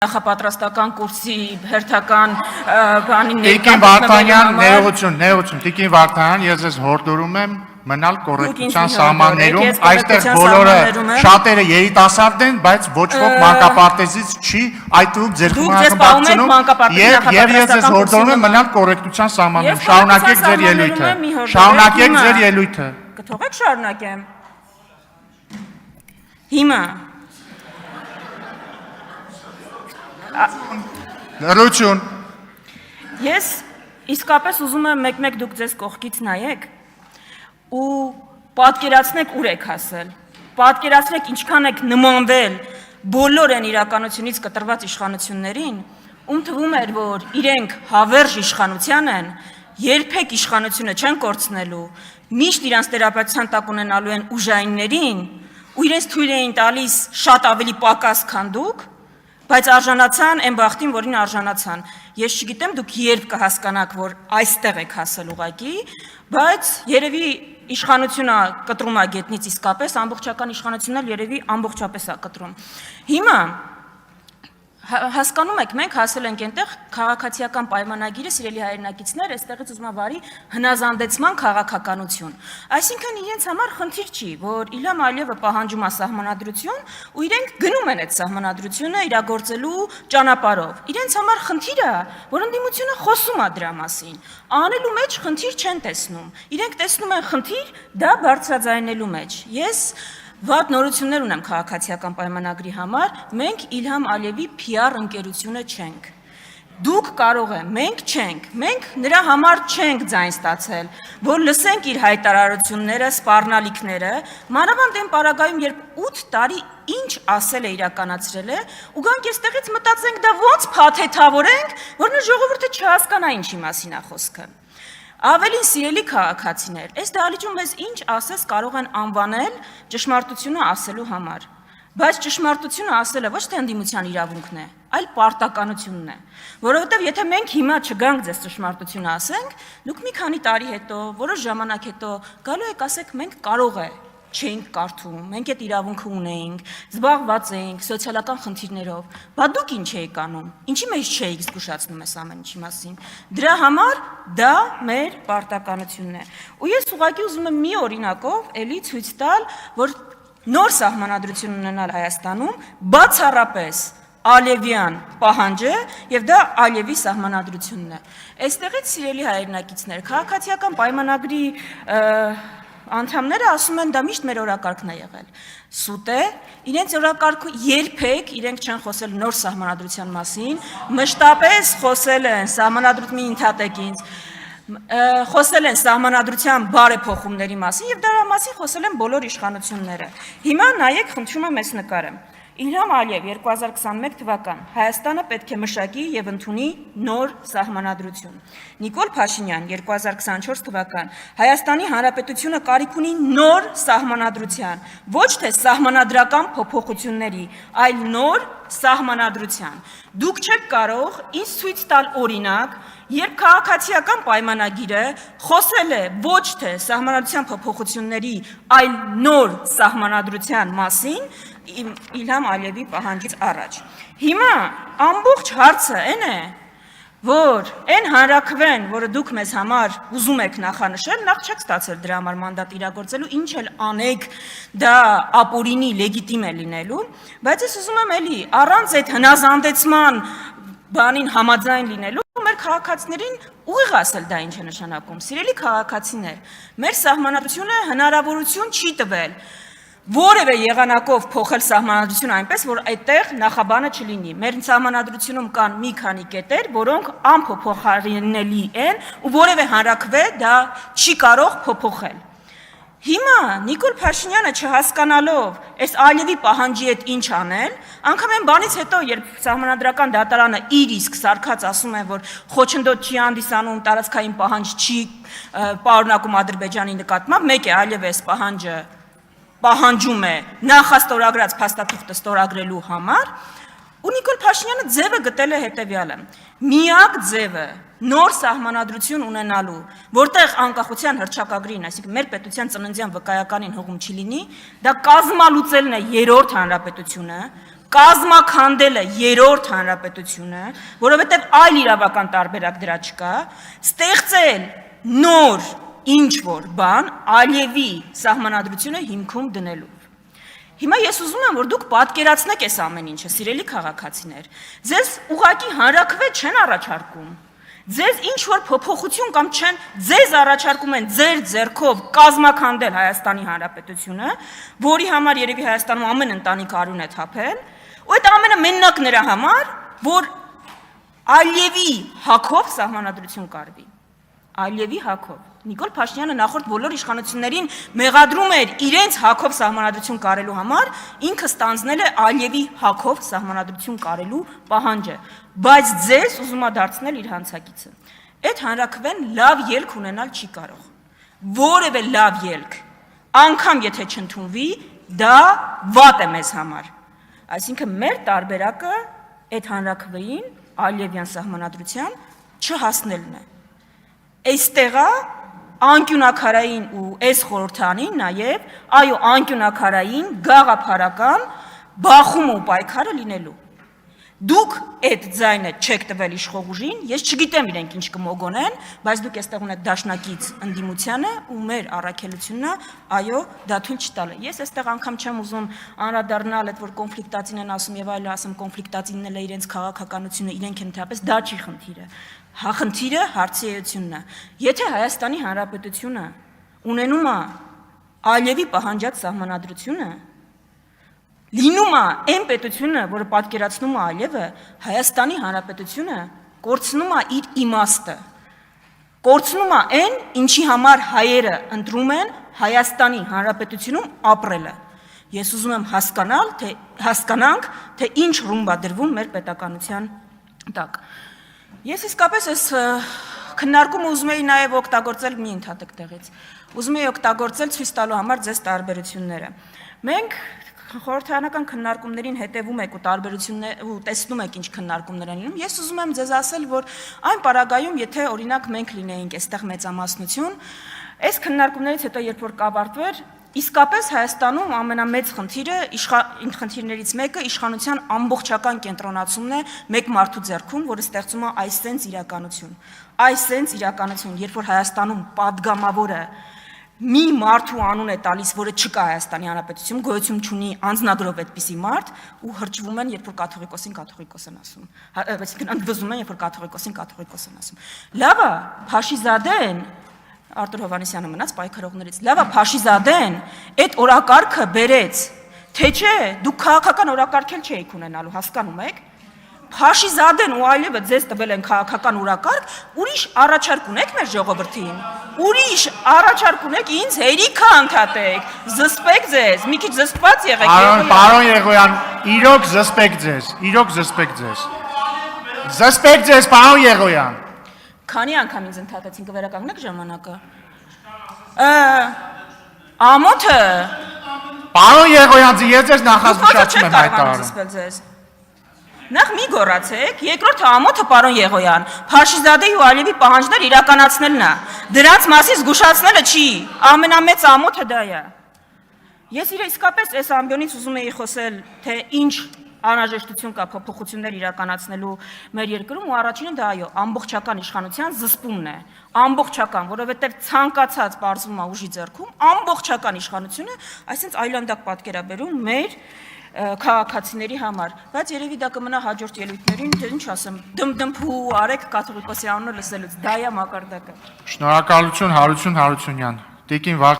Նախապատրաստական կուրսի հերթական բանին Տիկին Վարդանյան, ներողություն, Տիկին Վարդանյան, ես ես հորդորում եմ մնալ կոռեկտության սահմաններում, այստեղ բոլորը շատերը երիտասարդ են, բայց ոչ ոք մանկապարտեզից չի, այդուր ձեր խմբակցությունում եւ ես ես հորդորում եմ մնալ կոռեկտության սահմաններում, շարունակեք ձեր ելույթը։ Կթողեք շարունակեմ։ Հիմա Լրություն։ Ես իսկապես ուզում եմ մեկ-մեկ դուք ձեզ կողքից նայեք ու պատկերացնեք ուր եք հասել, պատկերացնեք ինչքան եք նմանվել բոլոր այն իրականությունից կտրված իշխանություններին, ում թվում էր, որ իրենք հավերժ իշխանության են, երբեք իշխանությունը չեն կորցնելու, միշտ իրանց տերապետության տակ ունենալու են ուժայիններին ու իրենց թույլ էին տալիս շատ ավելի պակաս, քան դուք, բայց արժանացան այն բախտին, որին արժանացան։ Ես չգիտեմ դուք երբ կհասկանաք, որ այստեղ եք հասել ուղղակի, բայց երևի իշխանությունը կտրում է գետնից իսկապես, ամբողջական իշխանությունն էլ երևի ամբողջապես է կտրում։ Հիմա հասկանում եք, մենք հասել ենք այնտեղ քաղաքացիական պայմանագիրը, սիրելի հայրենակիցներ, այստեղից ուզում եմ վարի հնազանդեցման քաղաքականություն։ Այսինքն իրենց համար խնդիր չի, որ Իլհամ Ալիևը պահանջում է սահմանադրություն ու իրենք գնում են այդ սահմանադրությունը իրագործելու ճանապարհով։ Իրենց համար խնդիր է, որ ընդդիմությունը խոսում է դրա մասին, անելու մեջ խնդիր չեն տեսնում։ Իրենք տեսնում են խնդիր դա բարձրաձայնելու մեջ։ Ես վատ նորություններ ունեմ քաղաքացիական պայմանագրի համար, մենք Իլհամ Ալիևի PR ընկերությունը չենք։ Դուք կարող եք, մենք չենք, մենք նրա համար չենք ձայն ստացել, որ լսենք իր հայտարարությունները, սպառնալիքները, մանավանդ այն պարագայում, երբ 8 տարի ինչ ասել է իրականացրել է, ու գանք այստեղից մտածենք դա ոնց փաթեթավորենք, որ նա ժողովուրդը չհասկանա ինչի մասին է խոսքը։ Ավելին սիրելի քաղաքացիներ, այս դահլիճում մեզ ինչ ասես կարող են անվանել ճշմարտությունը ասելու համար, բայց ճշմարտությունը ասելը ոչ թե ընդդիմության իրավունքն է, այլ պարտականությունն է, որովհետև եթե մենք հիմա չգանք ձեզ ճշմարտությունը ասենք, դուք մի քանի տարի հետո, որոշ ժամանակ հետո գալու եք ասեք մենք կարող է չէինք կարդում, մենք այդ իրավունքը ունեինք, զբաղված էինք սոցիալական խնդիրներով, բա դուք ինչ էիք անում, ինչի մեջ չէիք զգուշացնում ես ամեն ինչի մասին, դրա համար դա մեր պարտականությունն է, ու ես ուղղակի ուզում եմ մի օրինակով էլի ցույց տալ, որ նոր սահմանադրություն ունենալ Հայաստանում բացառապես Ալիևյան պահանջ է եւ դա Ալիևի սահմանադրությունն է։ Այստեղից սիրելի հայրենակիցներ, քաղաքացիական պայմանագրի անդամները ասում են դա միշտ մեր օրակարգն է եղել։ Սուտ է, իրենց օրակարգը երբեք իրենք չեն խոսել նոր սահմանադրության մասին, մշտապես խոսել են սահմանադրության ընդհատեք ինձ, խոսել են սահմանադրության բարեփոխումների մասին եւ դրա մասին խոսել են բոլոր իշխանությունները։ Հիմա նայեք, խնդրում եմ այս նկարը։ Իլհամ Ալիև 2021 թվական Հայաստանը պետք է մշակի եւ ընդունի նոր սահմանադրություն։ Նիկոլ Փաշինյան 2024 թվական Հայաստանի Հանրապետությունը կարիք ունի նոր սահմանադրության, ոչ թե սահմանադրական փոփոխությունների, այլ նոր սահմանադրության։ Դուք չեք կարող ինձ ցույց տալ օրինակ, երբ քաղաքացիական պայմանագիրը խոսել է ոչ թե սահմանադրության փոփոխությունների, այլ նոր սահմանադրության մասին, Իլհամ Ալիևի պահանջից առաջ։ Հիմա ամբողջ հարցը այն է, որ այն հանրաքվեն, որը դուք մեզ համար ուզում եք նախանշել, նախ չեք ստացել դրա համար մանդատ իրագործելու, ինչ էլ անեք, դա ապօրինի լեգիտիմ է լինելու, բայց ես ուզում եմ էլի առանց այդ հնազանդեցման բանին համաձայն լինելու, մեր քաղաքացիներին ուղիղ ասել դա ինչ է նշանակում։ Սիրելի քաղաքացիներ, մեր սահմանադրությունը հնարավորություն չի տվել որևէ եղանակով փոխել սահմանադրությունը այնպես, որ այդտեղ նախաբանը չլինի։ Մեր սահմանադրությունում կան մի քանի կետեր, որոնք անփոփոխարինելի են ու որևէ հանրաքվե դա չի կարող փոփոխել։ Հիմա Նիկոլ Փաշինյանը չհասկանալով այս Ալիևի պահանջի հետ ինչ անել, անգամ այն բանից հետո, երբ սահմանադրական դատարանը իր իսկ սարքած ասում է, որ խոչընդոտ չի հանդիսանում, տարածքային պահանջ չի պարունակում Ադրբեջանի նկատմամբ, մեկ է Ալիևը այս պահանջը պահանջում է նախաստորագրած փաստաթուղթը ստորագրելու համար, ու Նիկոլ Փաշինյանը ձևը գտել է հետևյալը. միակ ձևը նոր սահմանադրություն ունենալու, որտեղ անկախության հռչակագրին, այսինքն մեր պետության ծննդյան վկայականին հողում չի լինի, դա կազմալուծելն է երրորդ հանրապետությունը, կազմաքանդելը երրորդ հանրապետությունը, որովհետև այլ իրավական տարբերակ դրա չկա, ստեղծել նոր ինչ-որ բան Ալիևի սահմանադրությունը հիմքում դնելու։ Հիմա ես ուզում եմ, որ դուք պատկերացնեք այս ամեն ինչը, սիրելի քաղաքացիներ, ձեզ ուղղակի հանրաքվե չեն առաջարկում, ձեզ ինչ-որ փոփոխություն կամ չեն, ձեզ առաջարկում են ձեր ձեռքով կազմաքանդել Հայաստանի Հանրապետությունը, որի համար երևի Հայաստանում ամեն ընտանիք արյուն է թափել, ու այդ ամենը մենակ նրա համար, որ Ալիևի հակով սահմանադրություն կարվի։ Ալիևի հակով։ Նիկոլ Փաշինյանը նախորդ բոլոր իշխանություններին մեղադրում էր իրենց հակով սահմանադրություն կարելու համար, ինքը ստանձնել է Ալիևի հակով սահմանադրություն կարելու պահանջը, բայց ձեզ ուզում է դարձնել իր հանցակիցը։ Այդ հանրաքվեն լավ ելք ունենալ չի կարող։ Որևէ լավ ելք, անգամ եթե չընդունվի, դա վատ է մեզ համար։ Այսինքն մեր տարբերակը այդ հանրաքվեին Ալիևյան սահմանադրության չհասնելն է։ Այստեղա անկյունակարային ու այս խորհրդանին նաև, այո, անկյունակարային, գաղափարական բախումը ու պայքարը լինելու։ Դուք այդ ձայնը չեք տվել իշխող ուժին, ես չգիտեմ իրենք ինչ կմոգոնեն, բայց դուք այստեղ ունեք դաշնակից ընդդիմությանը ու մեր առաքելությունն է, այո, դա թույլ չտալը։ Ես այստեղ անգամ չեմ ուզում անդրադառնալ այդ որ կոնֆլիկտացին են ասում եւ այլն ասում, կոնֆլիկտացինն էլ է իրենց քաղաքականությունը, իրենք են ընդհանրապես դա չի խնդիրը։ Խնդիրը հարցի էությունն է։ Եթե Հայաստանի Հանրապետությունը ունենում է Ալիևի պահանջած սահմանադրությունը, լինում է այն պետությունը, որը պատկերացնում է Ալիևը, Հայաստանի Հանրապետությունը կորցնում է իր իմաստը, կորցնում է այն, ինչի համար հայերը ընտրում են Հայաստանի Հանրապետությունում ապրելը։ Ես ուզում եմ հասկանանք, թե ինչ ռումբ է դրվում մեր պետականության տակ։ Ես իսկապես այս քննարկումը ուզում էի նաև օգտագործել մի ընդհատակ տեղից։ Ուզում էի օգտագործել ցույց տալու համար ձեզ տարբերությունները։ Մենք խորհրդարանական քննարկումներին հետևում եք ու տարբերություններ ու տեսնում եք ինչ քննարկումներ են լինում։ Ես ուզում եմ ձեզ ասել, որ այն պարագայում, եթե օրինակ մենք լինեինք այստեղ մեծամասնություն, այս քննարկումներից հետո երբ որ կավարտվեր, իսկապես Հայաստանում ամենամեծ խնդիրներից մեկը իշխանության ամբողջական կենտրոնացումն է մեկ մարդու ձեռքում, որը ստեղծում է այսենց իրականություն։ Այսենց իրականություն, երբ որ Հայաստանում падգամավորը մի մարդու անուն է տալիս, որը չկա Հայաստանի Հանրապետությունում, գոյություն չունի անձնագրով այդպիսի մարդ ու հրճվում են, երբ որ կաթողիկոսին կաթողիկոս են ասում։ Այսինքն ընդվզում են, երբ որ կաթողիկոսին կաթողիկոս են ասում։ Լավ է, Փաշիզադեն Արտուր Հովհաննիսյանը մնաց պայքարողներից։ Լավ է, Փաշիզադեն այդ օրակարգը բերեց, թե չէ, դուք քաղաքական օրակարգ էլ չէիք ունենալու, հասկանում եք։ Փաշիզադեն ու Ալիևը ձեզ տվել են քաղաքական օրակարգ, ուրիշ առաջարկ ունեք մեր ժողովրդին։ Ուրիշ առաջարկ ունեք, ինձ հերիքը ընդհատեք, զսպեք ձեզ, մի քիչ զսպված եղեք։ Պարոն Եղոյան, իրոք զսպեք ձեզ, իրոք զսպեք ձեզ։ Զսպեք ձեզ, պարոն Եղոյան։ Քանի անգամ ինձ ընդհատեցին, կվերականգնեք ժամանակը։ Ամոթը։ Պարոն Եղոյան, ես ձեզ նախազգուշացում եմ հայտարարում։ Նախ մի գոռացեք, երկրորդը ամոթը պարոն Եղոյան, Փաշիզադեի ու Ալիևի պահանջներ իրականացնելն է։ Դրանց մասին զգուշացնելը չի, ամենամեծ ամոթը դա է։ Ես իսկապես այս ամբիոնից ուզում էի խոսել, թե ինչ անհրաժեշտություն կա փոփոխություններ իրականացնելու մեր երկրում ու առաջինը դա այո, ամբողջական իշխանության զսպումն է։ Ամբողջական, որովհետև ցանկացած բարձվում է ուժի ձեռքում, ամբողջական իշխանությունը, այսինքն այլանդակ պատկերաբերում մեր քաղաքացիների համար, բայց երևի դա կմնա հաջորդ ելույթներին, թե ինչ ասեմ, դմդմփու արեք կաթողիկոսի անունը լսելուց, դա է մակարդակը։ Շնորհակալություն Հարություն Հարությունյան։ Տիկին